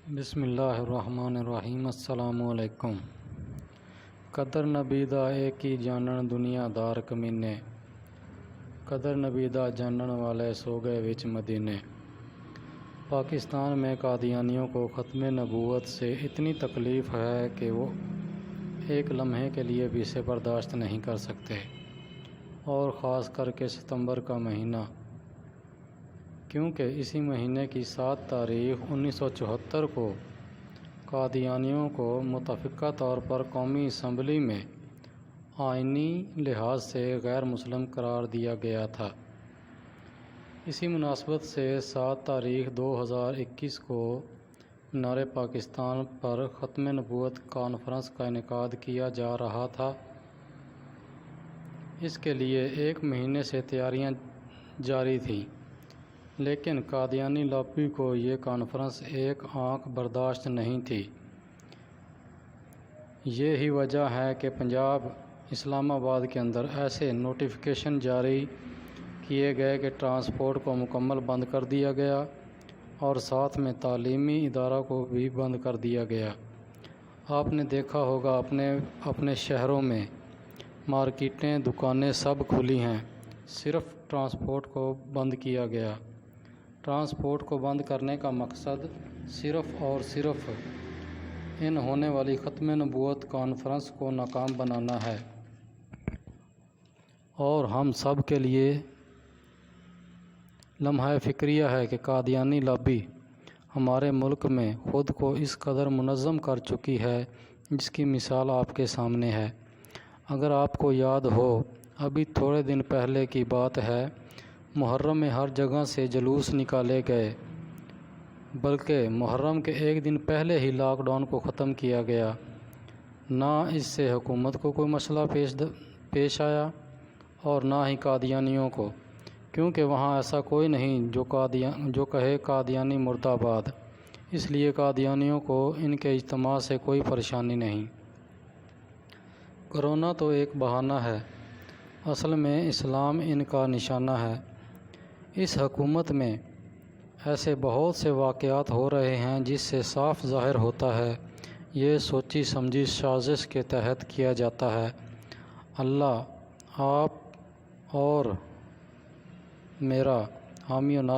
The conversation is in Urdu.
بسم اللہ الرحمن الرحیم۔ السلام علیکم۔ قدر نبی دا ایک ہی جانن دنیا دار کمینے، قدر نبی دا جانن والے سو گئے وچ مدینے۔ پاکستان میں قادیانیوں کو ختم نبوت سے اتنی تکلیف ہے کہ وہ ایک لمحے کے لیے بھی اسے برداشت نہیں کر سکتے، اور خاص کر کے ستمبر کا مہینہ، کیونکہ اسی مہینے کی 7 تاریخ 1974 کو قادیانیوں کو متفقہ طور پر قومی اسمبلی میں آئینی لحاظ سے غیر مسلم قرار دیا گیا تھا۔ اسی مناسبت سے 7 تاریخ 2021 کو مینار پاکستان پر ختم نبوت کانفرنس کا انعقاد کیا جا رہا تھا۔ اس کے لیے 1 مہینے سے تیاریاں جاری تھیں، لیکن قادیانی لابی کو یہ کانفرنس ایک آنکھ برداشت نہیں تھی۔ یہی وجہ ہے کہ پنجاب اسلام آباد کے اندر ایسے نوٹیفیکیشن جاری کیے گئے کہ ٹرانسپورٹ کو مکمل بند کر دیا گیا، اور ساتھ میں تعلیمی ادارہ کو بھی بند کر دیا گیا۔ آپ نے دیکھا ہوگا اپنے شہروں میں مارکیٹیں، دکانیں سب کھلی ہیں، صرف ٹرانسپورٹ کو بند کیا گیا۔ ٹرانسپورٹ کو بند کرنے کا مقصد صرف اور صرف ان ہونے والی ختم نبوت کانفرنس کو ناکام بنانا ہے، اور ہم سب کے لیے لمحہ فکریہ ہے کہ قادیانی لابی ہمارے ملک میں خود کو اس قدر منظم کر چکی ہے جس کی مثال آپ کے سامنے ہے۔ اگر آپ کو یاد ہو، ابھی تھوڑے دن پہلے کی بات ہے، محرم میں ہر جگہ سے جلوس نکالے گئے، بلکہ محرم کے 1 دن پہلے ہی لاک ڈاؤن کو ختم کیا گیا۔ نہ اس سے حکومت کو کوئی مسئلہ پیش آیا، اور نہ ہی قادیانیوں کو، کیونکہ وہاں ایسا کوئی نہیں جو کہے قادیانی مرد آباد، اس لیے قادیانیوں کو ان کے اجتماع سے کوئی پریشانی نہیں۔ کرونا تو ایک بہانہ ہے، اصل میں اسلام ان کا نشانہ ہے۔ اس حکومت میں ایسے بہت سے واقعات ہو رہے ہیں جس سے صاف ظاہر ہوتا ہے یہ سوچی سمجھی سازش کے تحت کیا جاتا ہے۔ اللہ آپ اور میرا حامی و ناصر